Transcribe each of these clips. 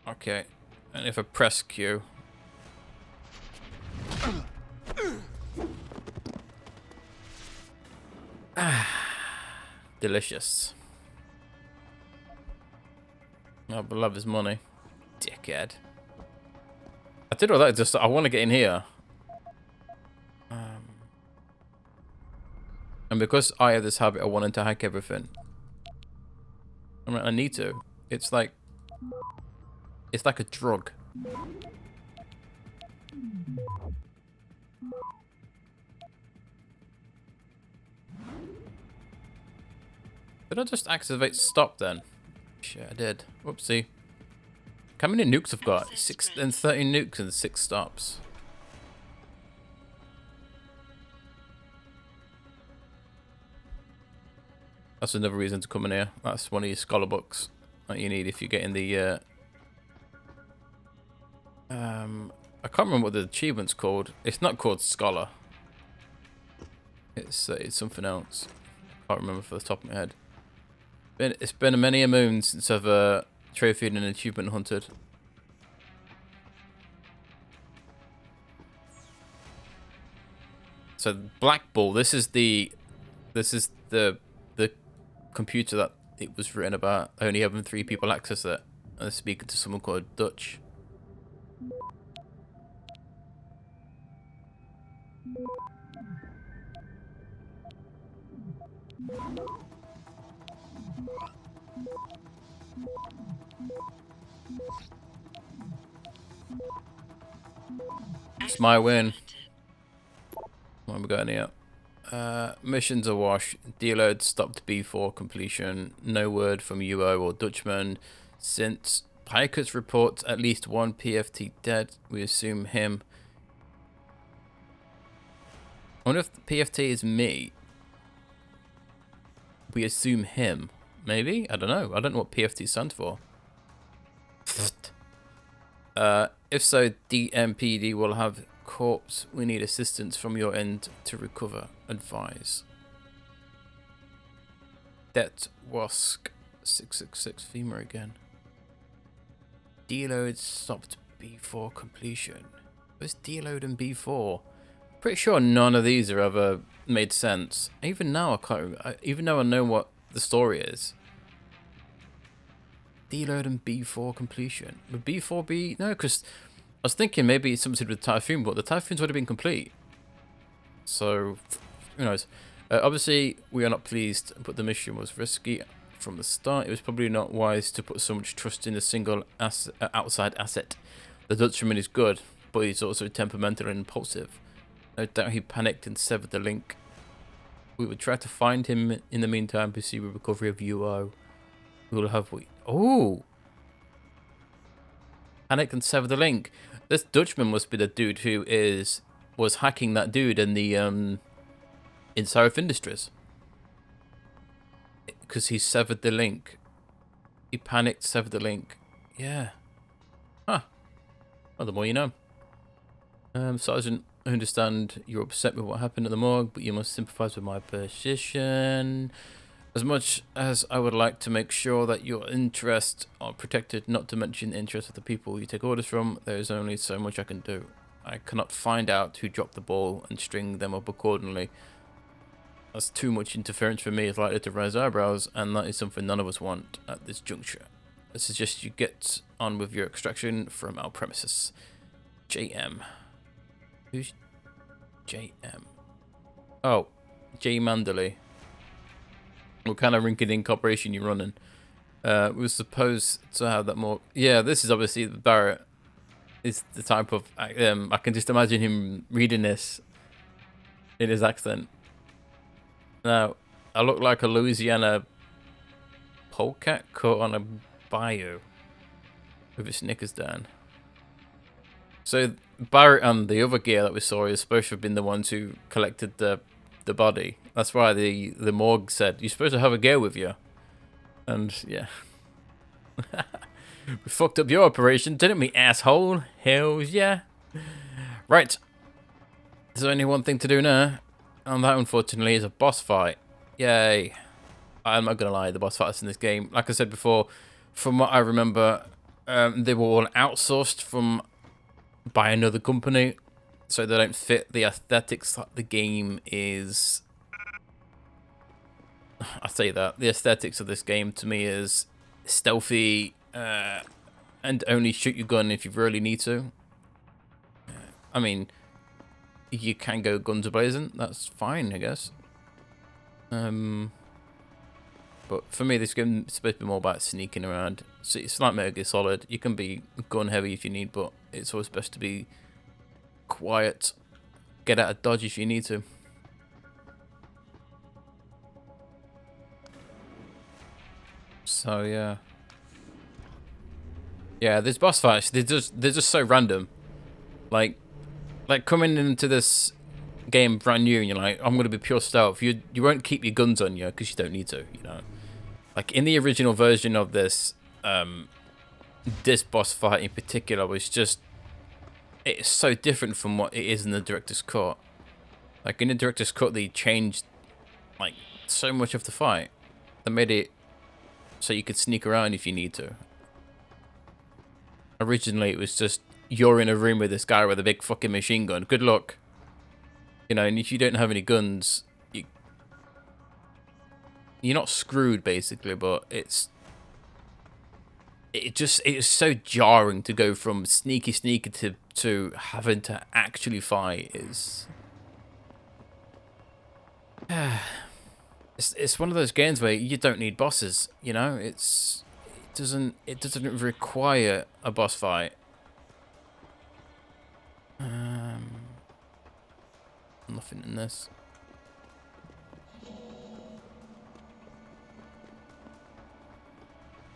Okay. And if I press Q. Delicious. I love his money. Dickhead. I did all that just I want to get in here. And because I have this habit of wanting to hack everything. I mean, I need to. It's like a drug. Did I just activate stop then? Shit, I did. Whoopsie. How many nukes I've got? 6 and 13 nukes and 6 stops. That's another reason to come in here. That's one of your scholar books that you need if you're getting the I can't remember what the achievement's called. It's not called scholar. It's something else. I can't remember for the top of my head. It's been many a moon since I've trophied an achievement hunted. So Black Bull, this is the computer that it was written about. Only having 3 people access it. And I'm speaking to someone called Dutch. It's my win. What have we got in here? Missions awash. Deload stopped B4 completion. No word from UO or Dutchman. Since Pikers reports at least 1 PFT dead, we assume him. I wonder if the PFT is me. We assume him. Maybe? I don't know. I don't know what PFT stands for. If so, DMPD will have corpse. We need assistance from your end to recover. Advise. Det Wask 666 femur again. Deload stopped B4 completion. Where's deload and B4? Pretty sure none of these are ever made sense. Even now I can't. Even though I know what the story is. Deload and B4 completion. Would B4 be no? Because I was thinking maybe it's something with Typhoon, but the Typhoons would have been complete. So who knows? Obviously, we are not pleased, but the mission was risky from the start. It was probably not wise to put so much trust in a single outside asset. The Dutchman is good, but he's also temperamental and impulsive. No doubt he panicked and severed the link. We would try to find him in the meantime, pursue the recovery of UO. We will have oh! Panicked and severed the link. This Dutchman must be the dude who was hacking that dude in the in Sarif Industries. Because he severed the link. He panicked, severed the link. Yeah. Huh. Well, the more you know. Sergeant, I understand you're upset with what happened at the morgue, but you must sympathize with my position. As much as I would like to make sure that your interests are protected, not to mention the interests of the people you take orders from, there is only so much I can do. I cannot find out who dropped the ball and string them up accordingly. That's too much interference for me. It's likely to raise eyebrows, and that is something none of us want at this juncture. I suggest you get on with your extraction from our premises. JM. Who's JM? Oh, J Mandalay. What kind of rinky-dink operation you running? We were supposed to have that more. Yeah, this is obviously Barrett. Is the type of I can just imagine him reading this in his accent. Now, I look like a Louisiana polecat caught on a bayou with his knickers down. So Barrett and the other gear that we saw is supposed to have been the ones who collected the body. That's why the morgue said you're supposed to have a gear with you. And yeah. We fucked up your operation, didn't we, asshole? Hells yeah. Right. There's only one thing to do now. And that, unfortunately, is a boss fight. Yay. I'm not going to lie, the boss fights in this game, like I said before, from what I remember, They were all outsourced by another company, so they don't fit the aesthetics that the game is. I say that the aesthetics of this game to me is stealthy and only shoot your gun if you really need to. I mean, you can go guns a-blazing. That's fine, I guess. But for me, this game is supposed to be more about sneaking around. So it's like Metal Gear Solid. You can be gun heavy if you need, but it's always best to be quiet. Get out of dodge if you need to. So yeah. Yeah, these boss fights, they're just so random. Like coming into this game brand new and you're like, I'm gonna be pure stealth. You won't keep your guns on you because you don't need to, you know. Like in the original version of this, this boss fight in particular was just, it's so different from what it is in the director's cut. Like in the director's cut, they changed like so much of the fight. They made it so you could sneak around if you need to. Originally, it was just you're in a room with this guy with a big fucking machine gun. Good luck. You know, and if you don't have any guns, you're not screwed basically, but it's so jarring to go from sneaky to having to actually fight. It's one of those games where you don't need bosses, you know. It doesn't require a boss fight. Nothing in this.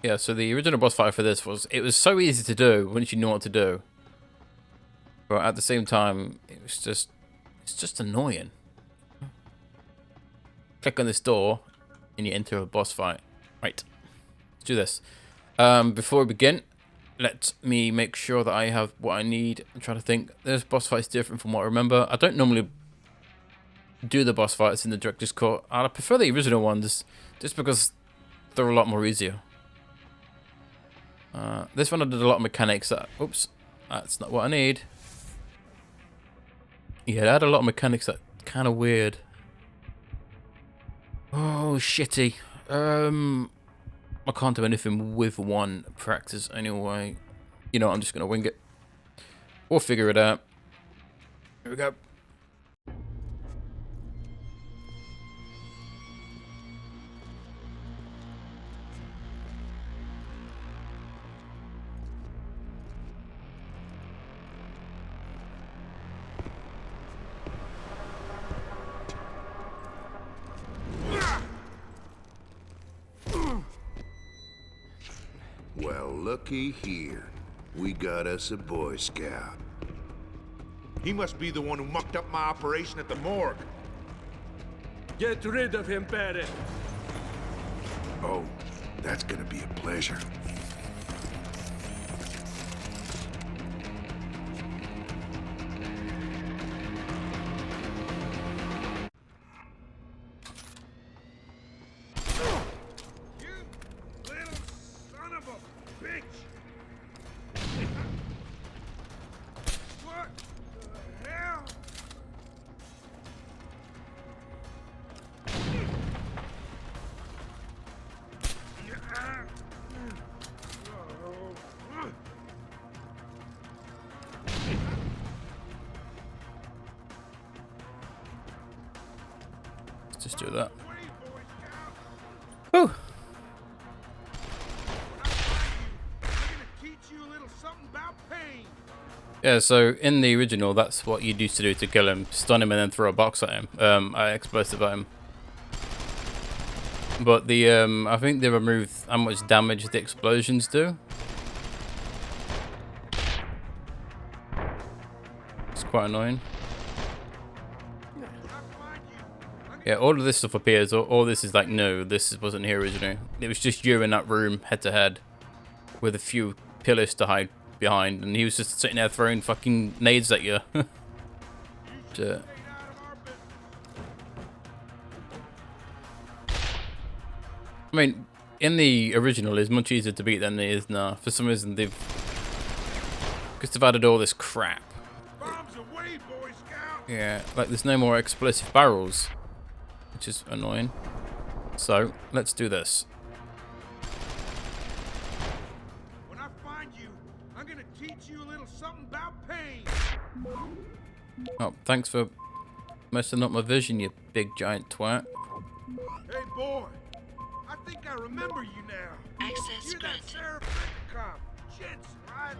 Yeah, so the original boss fight for this was so easy to do once you know what to do. But at the same time, it's just annoying. Click on this door and you enter a boss fight. Right. Let's do this. Before we begin, let me make sure that I have what I need. I'm trying to think. This boss fight is different from what I remember. I don't normally do the boss fights in the director's cut. I prefer the original ones just because they're a lot more easier. This one I did a lot of mechanics that, oops, that's not what I need. Yeah, I had a lot of mechanics that kind of weird. Oh, shitty. I can't do anything with one practice anyway. You know, I'm just gonna wing it. We'll figure it out. Here we go. Well, looky here. We got us a Boy Scout. He must be the one who mucked up my operation at the morgue. Get rid of him, Barrett. Oh, that's gonna be a pleasure. Just do that. Whew. Yeah, so in the original, that's what you'd used to do to kill him. Stun him and then throw a box at him. Explosive at him. But the, I think they removed how much damage the explosions do. It's quite annoying. Yeah, all of this stuff appears. All this is like, no, this wasn't here originally. It was just you in that room, head to head, with a few pillars to hide behind, and he was just sitting there throwing fucking nades at you. I mean, in the original, it's much easier to beat than it is now. For some reason, because they've added all this crap. Bombs away, Boy Scout! Yeah, like there's no more explosive barrels, which is annoying. So let's do this. When I find you, I'm gonna teach you a little something about pain. Oh, thanks for messing up my vision, you big giant twat. Hey, boy. I think I remember you now. Access You're that granted. Sarah cop, Jensen, right?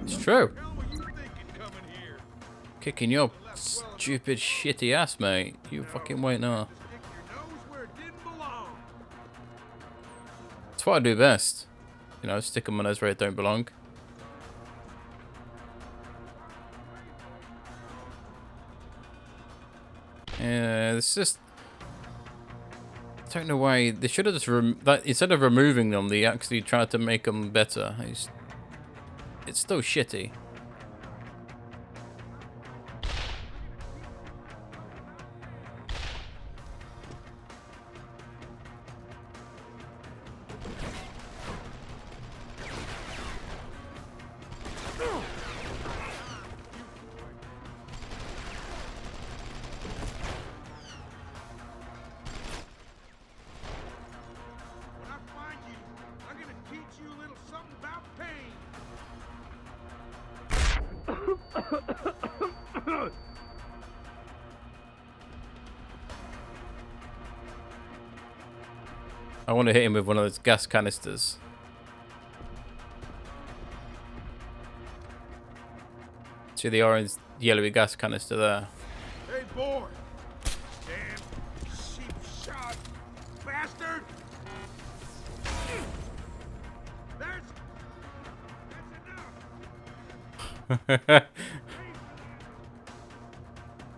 It's true. What the hell were you thinking coming here? Kicking your stupid, shitty ass, mate. You fucking wait now. To stick your nose where it didn't belong. That's what I do best. You know, stick them on those where it don't belong. Yeah, it's just... I don't know why. They should have just... instead of removing them, they actually tried to make them better. It's still shitty. When I find you, I'm gonna teach you a little something about pain. I want to hit him with one of those gas canisters. See the orange, yellowy gas canister there. Hey, boy. Damn sheep shot bastard. That's enough.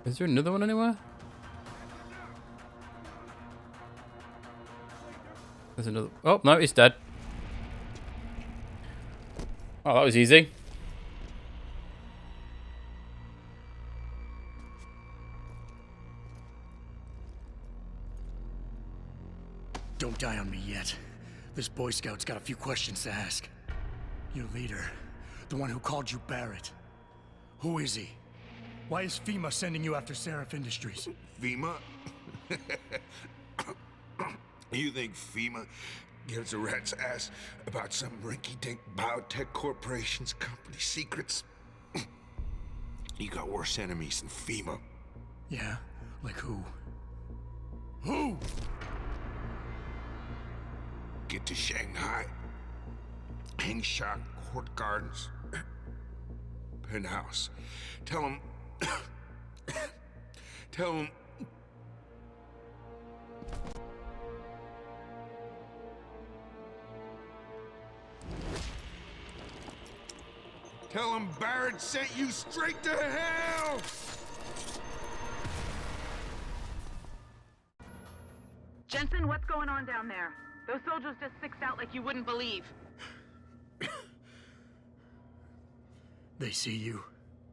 Is there another one anywhere? There's another. Oh, no, he's dead. Oh, that was easy. Don't die on me yet. This Boy Scout's got a few questions to ask. Your leader, the one who called you Barrett. Who is he? Why is FEMA sending you after Seraph Industries? FEMA? You think FEMA gives a rat's ass about some rinky-dink biotech corporation's company secrets? You got worse enemies than FEMA. Yeah? Like who? Who? Get to Shanghai. Hengsha Court Gardens. Penthouse. Tell him... Tell him... Tell him Barrett sent you straight to hell! Jensen, what's going on down there? Those soldiers just sixed out like you wouldn't believe. They see you.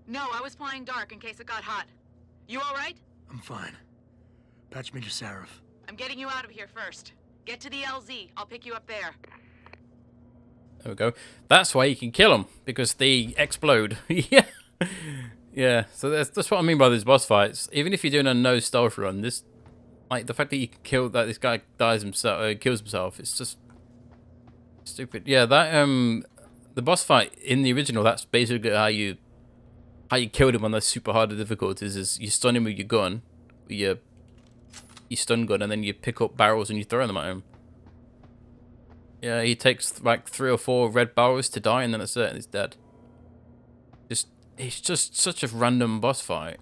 No, I was flying dark in case it got hot. You all right? I'm fine. Patch me to Seraph. I'm getting you out of here first. Get to the LZ. I'll pick you up there. There we go. That's why you can kill them, because they explode. Yeah. Yeah, so that's what I mean by these boss fights. Even if you're doing a no stealth run, this, like, the fact that you can kill, that this guy dies himself, kills himself, it's just stupid. Yeah, that, the boss fight in the original, that's basically how you killed him on the super hard difficulties, is you stun him with your gun, with your stun gun, and then you pick up barrels and you throw them at him. Yeah, he takes like 3 or 4 red barrels to die, and then that's it, and he's dead. It's just such a random boss fight.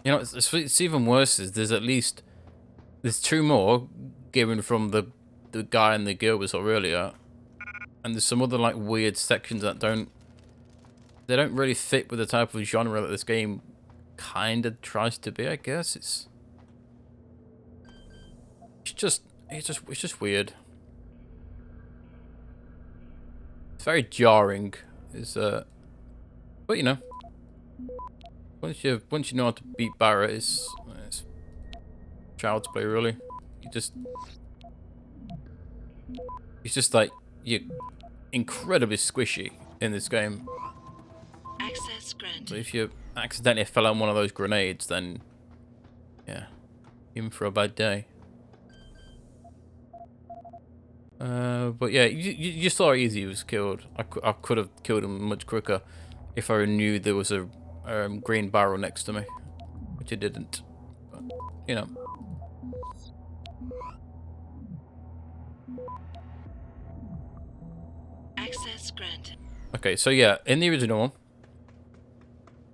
You know, it's even worse. Is there's 2 more given from the guy and the girl we saw earlier, and there's some other like weird sections that don't really fit with the type of genre that this game kind of tries to be. I guess it's just weird. It's very jarring. But you know, once you know how to beat Barrett, it's child's play really. You just It's just like you're incredibly squishy in this game. Access granted. So if you accidentally fell on one of those grenades, then yeah, in for a bad day. But yeah, you saw how easy he was killed. I could have killed him much quicker if I knew there was a green barrel next to me, which I didn't. But, you know. Access granted. Okay, so yeah, in the original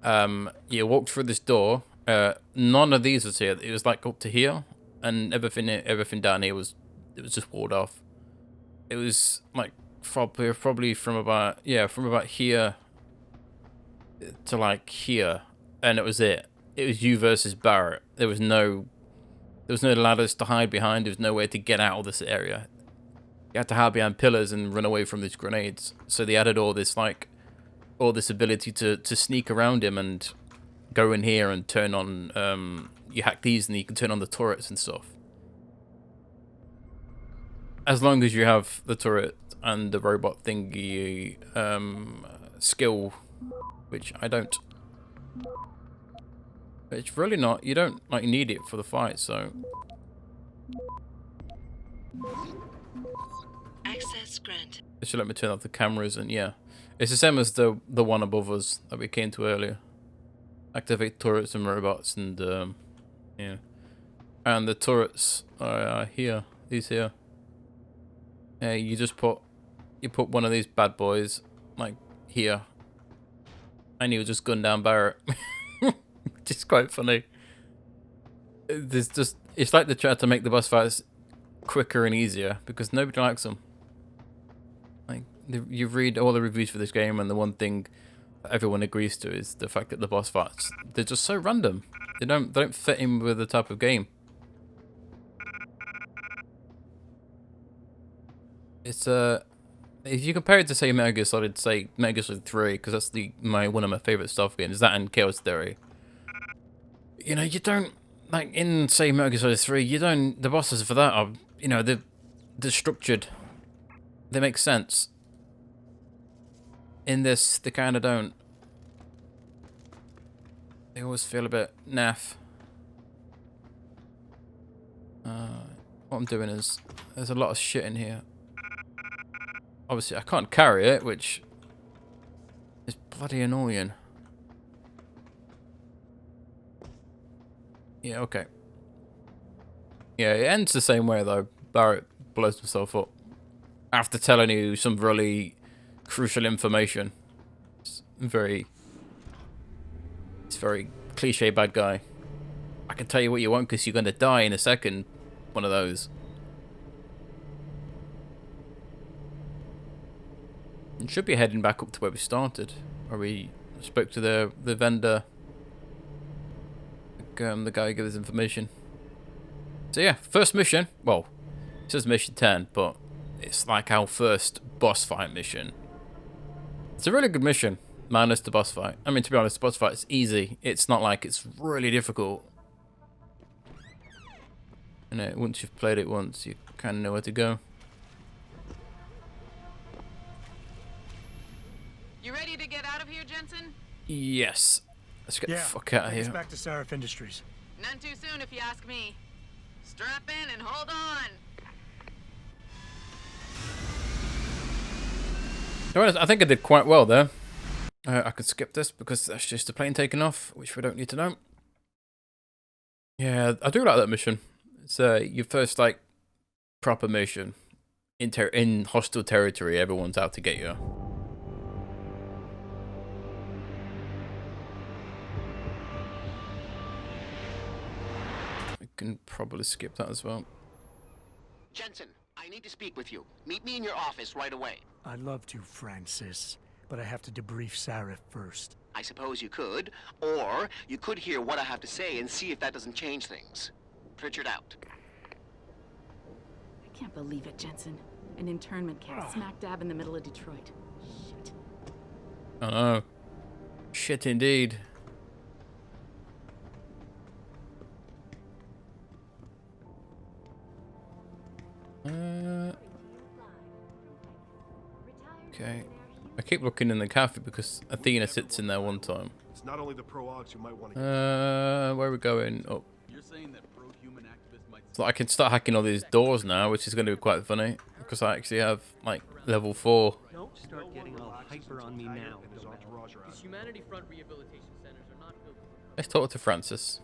one, you walked through this door. None of these was here. It was like up to here, and everything down here was just walled off. It was like probably from about here to like here, and it was it. It was you versus Barrett. There was no ladders to hide behind. There was no way to get out of this area. You had to hide behind pillars and run away from these grenades. So they added all this ability to sneak around him and go in here and turn on. You hack these and you can turn on the turrets and stuff. As long as you have the turret and the robot thingy skill, which I don't. It's really not. You don't like need it for the fight, so. Access granted. It should let me turn off the cameras, and yeah, it's the same as the one above us that we came to earlier. Activate turrets and robots, and yeah, and the turrets are here. These here. Yeah, you put one of these bad boys like here, and you just gun down Barrett, which is quite funny. It's like they tried to make the boss fights quicker and easier because nobody likes them. Like you read all the reviews for this game, and the one thing that everyone agrees to is the fact that the boss fights, they're just so random. They don't fit in with the type of game. It's if you compare it to say Metal Gear Solid, say Metal Gear Solid 3, because that's one of my favorite stealth games. That and Chaos Theory. You know, you don't like in say Metal Gear Solid 3. You don't. The bosses for that are, you know, they're structured. They make sense. In this, they kind of don't. They always feel a bit naff. What I'm doing is there's a lot of shit in here. Obviously, I can't carry it, which is bloody annoying. Yeah, okay. Yeah, it ends the same way, though. Barrett blows himself up after telling you some really crucial information. It's very cliche bad guy. I can tell you what you want because you're going to die in a second. One of those. And should be heading back up to where we started, where we spoke to the vendor, the guy who gave us information. So yeah, first mission. Well, it says mission 10, but it's like our first boss fight mission. It's a really good mission, minus the boss fight. I mean, to be honest, the boss fight is easy. It's not like it's really difficult. You know, once you've played it once, you kind of know where to go. You ready to get out of here, Jensen? Yes. Let's get the fuck out of here. Back to Sarif Industries. None too soon, if you ask me. Strap in and hold on. To be honest, I think I did quite well there. I could skip this because that's just a plane taking off, which we don't need to know. Yeah, I do like that mission. It's your first like proper mission in hostile territory. Everyone's out to get you. We can probably skip that as well. Jensen, I need to speak with you. Meet me in your office right away. I'd love to, Francis, but I have to debrief Sarif first. I suppose you could, or you could hear what I have to say and see if that doesn't change things. Pritchard out. I can't believe it, Jensen. An internment camp smack dab in the middle of Detroit. Shit. Oh no. Shit indeed. Okay. I keep looking in the cafe because Athena sits in there one time. It's not only the pro-ogs who might want to Where are we going? Up. You're saying that pro-human activists might So I can start hacking all these doors now, which is going to be quite funny because I actually have like level 4. Don't start getting all hyper on me now. These Humanity Front rehabilitation centers are not built. Let's talk to Francis.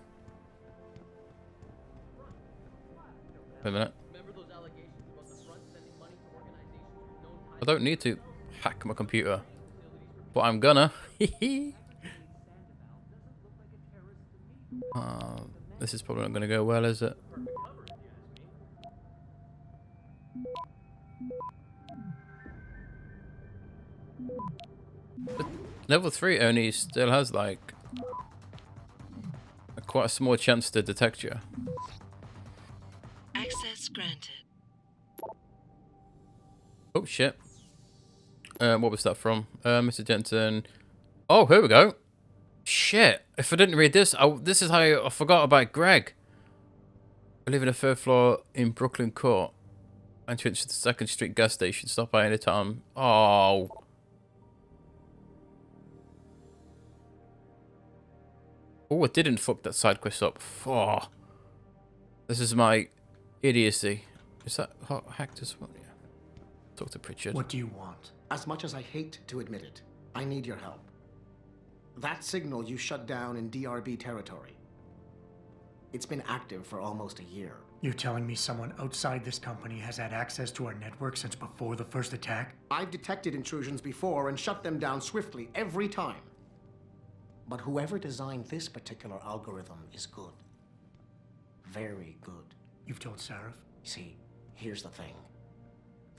Wait a minute. Remember those allegations about the front sending money to organizations with known ties I don't need to hack my computer, but I'm gonna. This is probably not gonna go well, is it? But level 3 only still has like quite a small chance to detect you. Access granted. Oh shit. What was that from? Mr. Jensen. Oh, here we go. Shit. If I didn't read this, this is how I forgot about Greg. I live in a third floor in Brooklyn Court. Entrance to the 2nd Street gas station. Stop by any time. Oh. Oh, I didn't fuck that side quest up. Oh. This is my idiocy. Is that hacked as well? Yeah. Talk to Pritchard. What do you want? As much as I hate to admit it, I need your help. That signal you shut down in DRB territory. It's been active for almost a year. You're telling me someone outside this company has had access to our network since before the first attack? I've detected intrusions before and shut them down swiftly every time. But whoever designed this particular algorithm is good. Very good. You've told Sarif? See, here's the thing.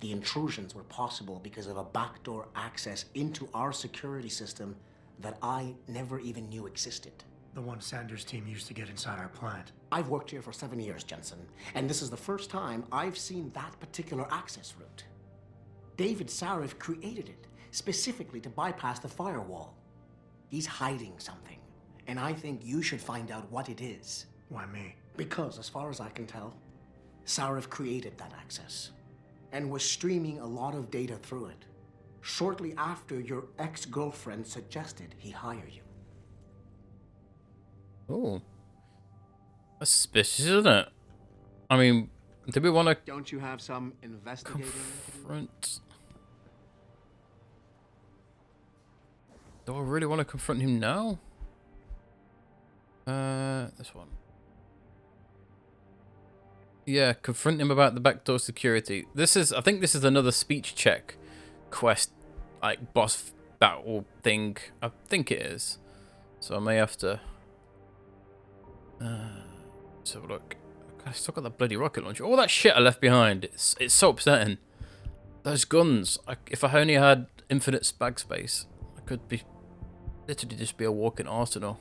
The intrusions were possible because of a backdoor access into our security system that I never even knew existed. The one Sanders' team used to get inside our plant. I've worked here for 7 years, Jensen, and this is the first time I've seen that particular access route. David Sarif created it specifically to bypass the firewall. He's hiding something, and I think you should find out what it is. Why me? Because, as far as I can tell, Sarif created that access and was streaming a lot of data through it shortly after your ex-girlfriend suggested he hire you. Oh. That's suspicious, isn't it? I mean, do we want to... Don't you have some investigating confront? Do I really want to confront him now? This one. Yeah, confront him about the backdoor security. This is, I think this is another speech check quest, like boss battle thing. I think it is. So I may have to... let's have a look. I still got that bloody rocket launcher. All that shit I left behind. It's so upsetting. Those guns. If I only had infinite spag space, I could be literally just be a walking arsenal.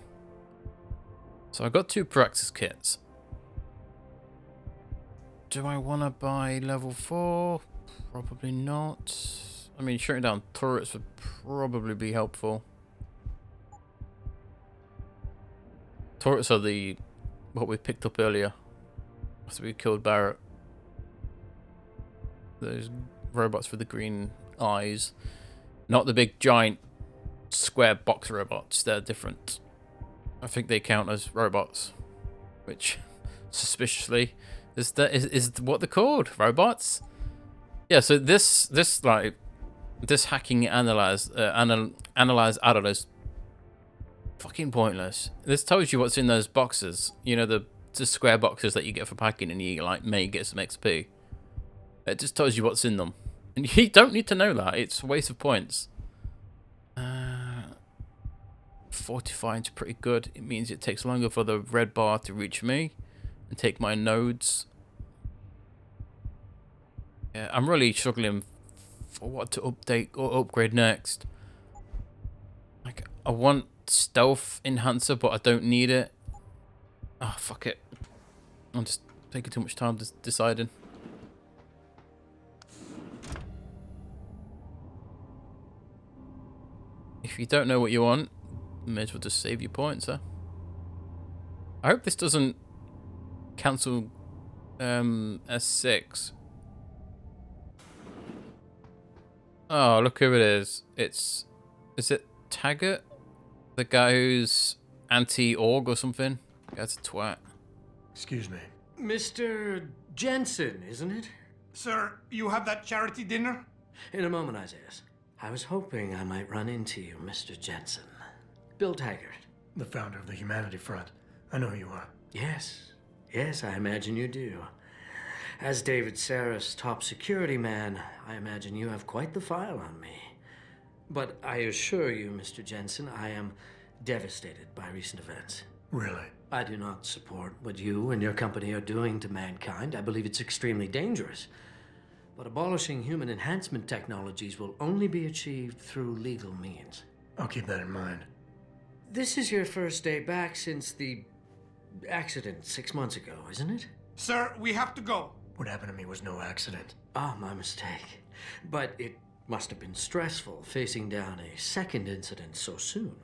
So I got 2 Praxis kits. Do I want to buy level 4? Probably not. I mean, shutting down turrets would probably be helpful. Turrets are what we picked up earlier after we killed Barrett. Those robots with the green eyes. Not the big giant square box robots. They're different. I think they count as robots. Which, suspiciously, is what they're called. Robots? Yeah, so this hacking analyze addon is fucking pointless. This tells you what's in those boxes. You know, the square boxes that you get for packing and you like may get some XP. It just tells you what's in them. And you don't need to know that. It's a waste of points. Fortifying's pretty good. It means it takes longer for the red bar to reach me and take my nodes. Yeah, I'm really struggling for what to update or upgrade next. Like, I want stealth enhancer, but I don't need it. Oh, fuck it. I'm just taking too much time deciding. If you don't know what you want, you may as well just save your points, huh? I hope this doesn't cancel S6. Oh, look who it is. Is it Taggart? The guy who's anti-org or something? That's a twat. Excuse me. Mr. Jensen, isn't it? Sir, you have that charity dinner? In a moment, Isaiah. I was hoping I might run into you, Mr. Jensen. Bill Taggart. The founder of the Humanity Front. I know who you are. Yes. Yes, I imagine you do. As David Sarah's top security man, I imagine you have quite the file on me. But I assure you, Mr. Jensen, I am devastated by recent events. Really? I do not support what you and your company are doing to mankind. I believe it's extremely dangerous. But abolishing human enhancement technologies will only be achieved through legal means. I'll keep that in mind. This is your first day back since the accident 6 months ago, isn't it? Sir, we have to go. What happened to me was no accident. Ah, my mistake. But it must have been stressful facing down a second incident so soon.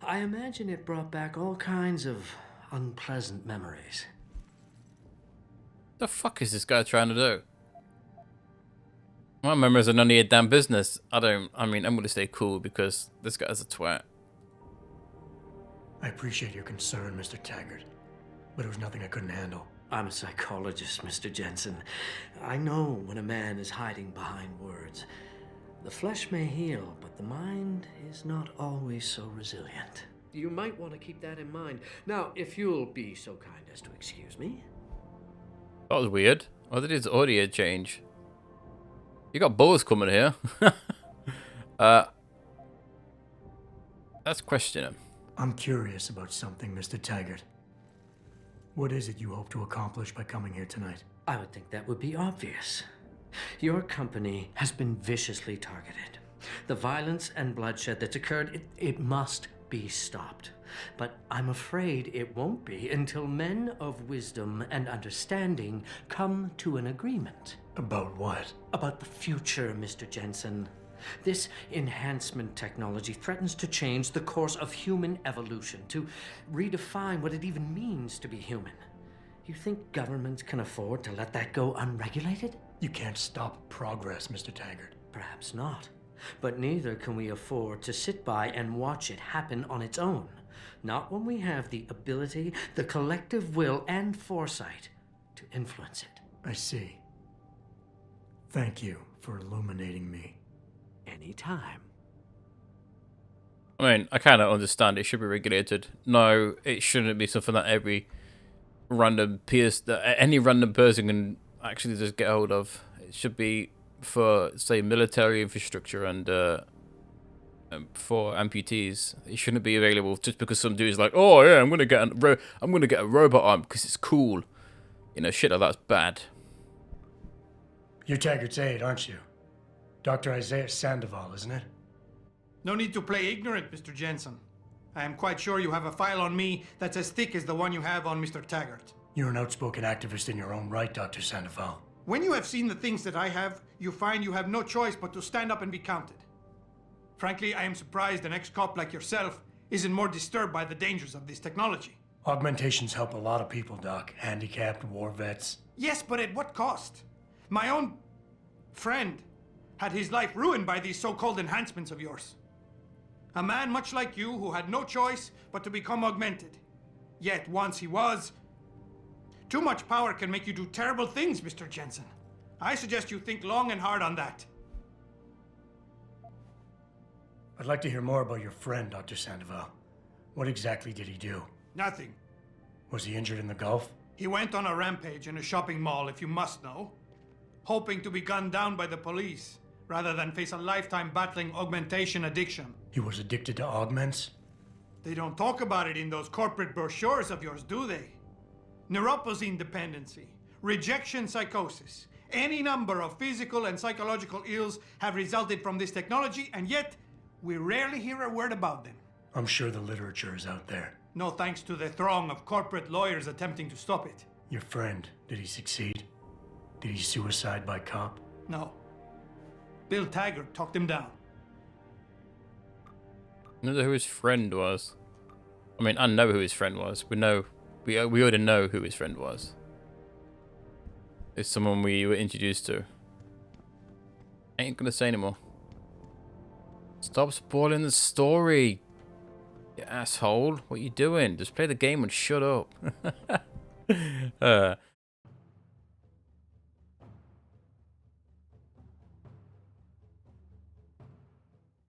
I imagine it brought back all kinds of unpleasant memories. The fuck is this guy trying to do? My memories are none of your damn business. I'm gonna stay cool because this guy's a twat. I appreciate your concern, Mr. Taggart, but it was nothing I couldn't handle. I'm a psychologist, Mr. Jensen. I know when a man is hiding behind words. The flesh may heal, but the mind is not always so resilient. You might want to keep that in mind. Now, if you'll be so kind as to excuse me. That was weird. Why did his audio change? You got balls coming here. Let's question him. I'm curious about something, Mr. Taggart. What is it you hope to accomplish by coming here tonight? I would think that would be obvious. Your company has been viciously targeted. The violence and bloodshed that's occurred, it must be stopped. But I'm afraid it won't be until men of wisdom and understanding come to an agreement. About what? About the future, Mr. Jensen. This enhancement technology threatens to change the course of human evolution, to redefine what it even means to be human. You think governments can afford to let that go unregulated? You can't stop progress, Mr. Taggart. Perhaps not. But neither can we afford to sit by and watch it happen on its own. Not when we have the ability, the collective will, and foresight to influence it. I see. Thank you for illuminating me. Anytime. I mean, I kind of understand it should be regulated. No, it shouldn't be something that any random person can actually just get hold of. It should be for, say, military infrastructure and for amputees. It shouldn't be available just because some dude's like, oh yeah, I'm gonna get a robot arm because it's cool. You know, shit like that's bad. You're Taggart's aide, aren't you? Dr. Isaiah Sandoval, isn't it? No need to play ignorant, Mr. Jensen. I am quite sure you have a file on me that's as thick as the one you have on Mr. Taggart. You're an outspoken activist in your own right, Dr. Sandoval. When you have seen the things that I have, you find you have no choice but to stand up and be counted. Frankly, I am surprised an ex-cop like yourself isn't more disturbed by the dangers of this technology. Augmentations help a lot of people, Doc. Handicapped, war vets. Yes, but at what cost? My own friend had his life ruined by these so-called enhancements of yours. A man much like you who had no choice but to become augmented. Yet once he was... Too much power can make you do terrible things, Mr. Jensen. I suggest you think long and hard on that. I'd like to hear more about your friend, Dr. Sandoval. What exactly did he do? Nothing. Was he injured in the Gulf? He went on a rampage in a shopping mall, if you must know, hoping to be gunned down by the police, rather than face a lifetime battling augmentation addiction. He was addicted to augments? They don't talk about it in those corporate brochures of yours, do they? Neuroposine dependency, rejection psychosis, any number of physical and psychological ills have resulted from this technology, and yet we rarely hear a word about them. I'm sure the literature is out there. No thanks to the throng of corporate lawyers attempting to stop it. Your friend, did he succeed? Did he suicide by cop? No. Bill Taggart talked him down. I don't know who his friend was. I mean, I know who his friend was. We already know who his friend was. It's someone we were introduced to. Ain't gonna say anymore. Stop spoiling the story, you asshole. What you doing? Just play the game and shut up.